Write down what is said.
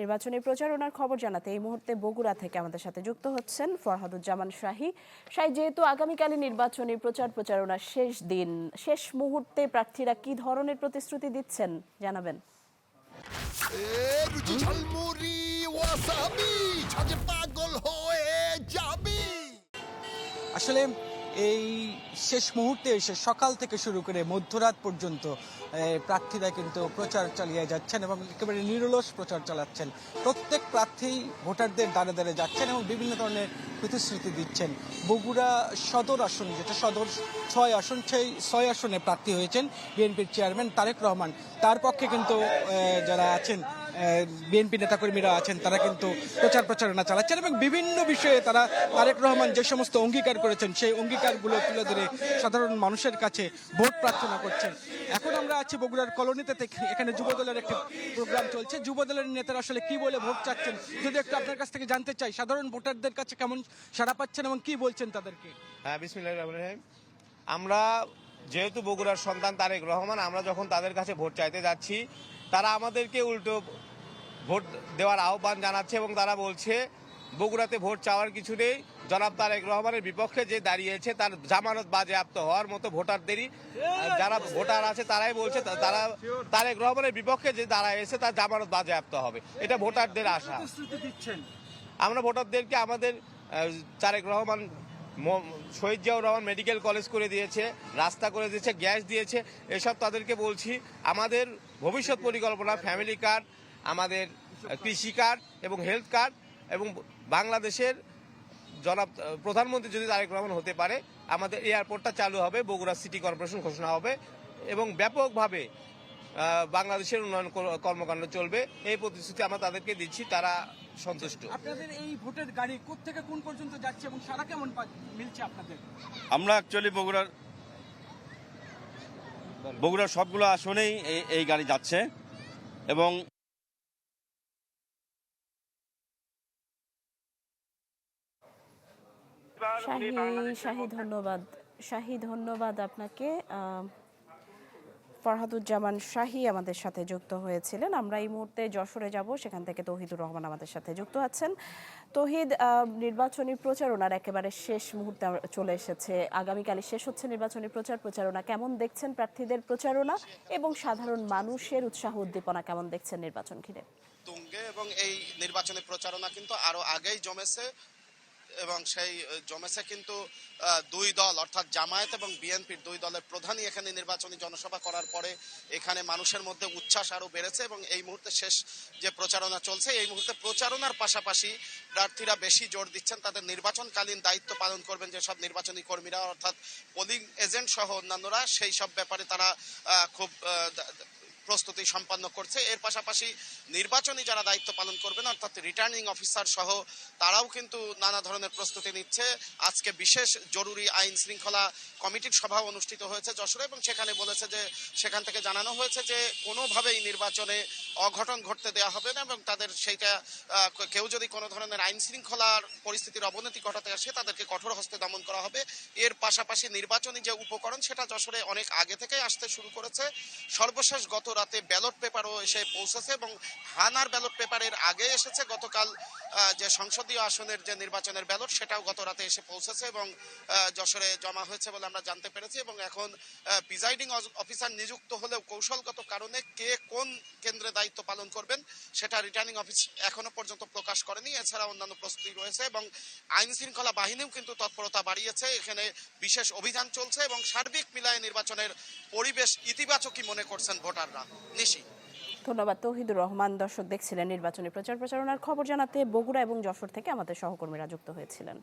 নির্বাচনী প্রচারণার খবর জানাতে এই মুহূর্তে বগুড়া থেকে আমাদের সাথে যুক্ত হচ্ছেন ফরহাদুজ্জামান শাহী। যেহেতু আগামীকালই নির্বাচনী প্রচারণার শেষ দিন, শেষ মুহূর্তে প্রার্থীরা কি ধরনের প্রতিশ্রুতি দিচ্ছেন জানাবেন। আসলে এই শেষ মুহূর্তে এসে সকাল থেকে শুরু করে মধ্যরাত পর্যন্ত প্রার্থীরা কিন্তু প্রচার চালিয়ে যাচ্ছেন এবং একেবারে নিরলস প্রচার চালাচ্ছেন। প্রত্যেক প্রার্থী ভোটারদের দ্বারে দ্বারে যাচ্ছেন এবং বিভিন্ন ধরনের প্রতিশ্রুতি দিচ্ছেন। বগুড়া সদর আসন, যেটা সদর 6 আসন, সেই 6 আসনে প্রার্থী হয়েছেন বিএনপির চেয়ারম্যান তারেক রহমান। তার পক্ষে কিন্তু যারা আছেন বিএনপি নেতাকর্মীরা আছেন, তারা কিন্তু প্রচারণা চালাচ্ছেন এবং বিভিন্ন বিষয়ে তারা তারেক রহমান যে সমস্ত অঙ্গীকার করেছেন সেই অঙ্গীকারগুলো তুলে ধরে সাধারণ মানুষের কাছে ভোট প্রার্থনা করছেন। এখন আমরা আছি বগুড়ার কলোনিতে, এখানে যুবদলের একটি প্রোগ্রাম চলছে। যুবদলের নেতারা আসলে কি বলে ভোট চাচ্ছেন যদি একটু আপনার কাছ থেকে জানতে চাই। সাধারণ ভোটারদের কাছে কেমন সাড়া পাচ্ছেন এবং কি বলছেন তাদেরকে? হ্যাঁ, বিসমিল্লাহির রহমানির রহিম। আমরা যেহেতু বগুড়ার সন্তান তারেক রহমান, আমরা যখন তাদের কাছে ভোট চাইতে যাচ্ছি, তারা আমাদেরকে উল্টো ভোট দেওয়ার আহ্বান জানাচ্ছে এবং তারা বলছে বগুড়াতে ভোট চাওয়ার কিছু নেই। জনাব তারেক রহমানের বিপক্ষে যে দাঁড়িয়েছে তার জামানত বাজেয়াপ্ত হওয়ার মতো ভোটারদেরই, যারা ভোটার আছে তারাই বলছে তারা তারেক রহমানের বিপক্ষে যে দাঁড়াইছে তার জামানত বাজেয়াপ্ত হবে। এটা ভোটারদের আশা। আমরা ভোটারদেরকে আমাদের তারেক রহমান শহীদ জিয়াউর রহমান মেডিকেল কলেজ করে দিয়েছে, রাস্তা করে দিয়েছে, গ্যাস দিয়েছে, এসব তাদেরকে বলছি। আমাদের ভবিষ্যৎ পরিকল্পনা ফ্যামিলি কার্ড, আমাদের কৃষি কার্ড এবং হেলথ কার্ড, এবং বাংলাদেশের জনাব প্রধানমন্ত্রী যদি তারেক রহমান হতে পারে আমাদের এয়ারপোর্টটা চালু হবে, বগুড়া সিটি কর্পোরেশন ঘোষণা হবে এবং ব্যাপকভাবে বাংলাদেশের উন্নয়ন কর্মকাণ্ড চলবে। এই প্রতিশ্রুতি আমরা তাদেরকে দিচ্ছি, তারা সন্তুষ্ট। আপনাদের এই ভোটের গাড়ি কোত্থেকে কোন পর্যন্ত যাচ্ছে এবং সারা কেমন মিলছে আপনাদের? আমরা অ্যাকচুয়ালি বগুড়ার সবগুলো আসনেই এই গাড়ি যাচ্ছে এবং শাহী ধন্যবাদ আপনাকে। ফরহাদুজ্জামান শাহী আমাদের সাথে যুক্ত হয়েছিলেন। আমরা এই মুহূর্তে যশোরে যাব, সেখান থেকে তৌহিদুর রহমান আমাদের সাথে যুক্ত আছেন। তৌহিদ, নির্বাচনী প্রচারণার একেবারে শেষ মুহূর্তে চলে এসেছে, আগামীকালই শেষ হচ্ছে নির্বাচনী প্রচারণা। কেমন দেখছেন প্রার্থীদের প্রচারণা এবং সাধারণ মানুষের উৎসাহ উদ্দীপনা কেমন দেখছেন নির্বাচন ঘিরে? তুঙ্গে এবং এই নির্বাচনী প্রচারণা কিন্তু আরো আগেই জমেছে এবং সেই জমেছে কিন্তু দুই দল অর্থাৎ জামায়াত এবং বিএনপির দুই দলের প্রধানই এখানে নির্বাচনী জনসভা করার পরে এখানে মানুষের মধ্যে উচ্ছ্বাস আরো বেড়েছে এবং এই মুহূর্তে শেষ যে প্রচারণা চলছে, এই মুহূর্তে প্রচারণার পাশাপাশি প্রার্থীরা বেশি জোর দিচ্ছেন তাদের নির্বাচনকালীন দায়িত্ব পালন করবেন যেসব নির্বাচনী কর্মীরা অর্থাৎ পোলিং এজেন্ট সহ অন্যান্যরা, সেই সব ব্যাপারে তারা খুব প্রস্তুতি সম্পন্ন করছে। এর পাশাপাশি নির্বাচনী যারা দায়িত্ব পালন করবেন অর্থাৎ রিটার্নিং অফিসার সহ তারাও কিন্তু নানা ধরনের প্রস্তুতি নিচ্ছে। আজকে বিশেষ জরুরি আইন শৃঙ্খলা কমিটির সভা অনুষ্ঠিত হয়েছে যশোরে এবং সেখানে বলেছে যে সেখান থেকে জানানো হয়েছে যে কোনোভাবেই নির্বাচনে অঘটন ঘটতে দেওয়া হবে না এবং তাদের সেইটা কেউ যদি কোনো ধরনের আইন শৃঙ্খলার পরিস্থিতির অবনতি ঘটাতে আসে তাদেরকে কঠোর হস্তে দমন করা হবে। এর পাশাপাশি নির্বাচনী যে উপকরণ সেটা যশোরে অনেক আগে থেকেই আসতে শুরু করেছে। সর্বশেষ গত রাতে ব্যালট পেপারও এসে পৌঁছেছে এবং হানার ব্যালট পেপারের আগে এসেছে গতকাল যে সংসদীয় আসনের যে নির্বাচনের ব্যালট সেটাও গত রাতে এসে পৌঁছেছে এবং যশোরে জমা হয়েছে বলে আমরা জানতে পেরেছি। এবং এখন প্রিজাইডিং অফিসার নিযুক্ত হলেও কৌশলগত কারণে কে কোন কেন্দ্রে দায়িত্ব পালন করবেন সেটা রিটার্নিং অফিস এখনো পর্যন্ত প্রকাশ করেনি। এছাড়া অন্যান্য প্রস্তুতি রয়েছে এবং আইন শৃঙ্খলা বাহিনীও কিন্তু তৎপরতা বাড়িয়েছে, এখানে বিশেষ অভিযান চলছে এবং সার্বিক মিলায় নির্বাচনের পরিবেশ ইতিবাচকই মনে করছেন ভোটাররা। নিশি, ধন্যবাদ তৌহিদুর রহমান। দর্শক দেখছিলেন নির্বাচনী প্রচারণার খবর জানাতে বগুড়া এবং যশোর থেকে আমাদের সহকর্মীরা যুক্ত হয়েছিলেন।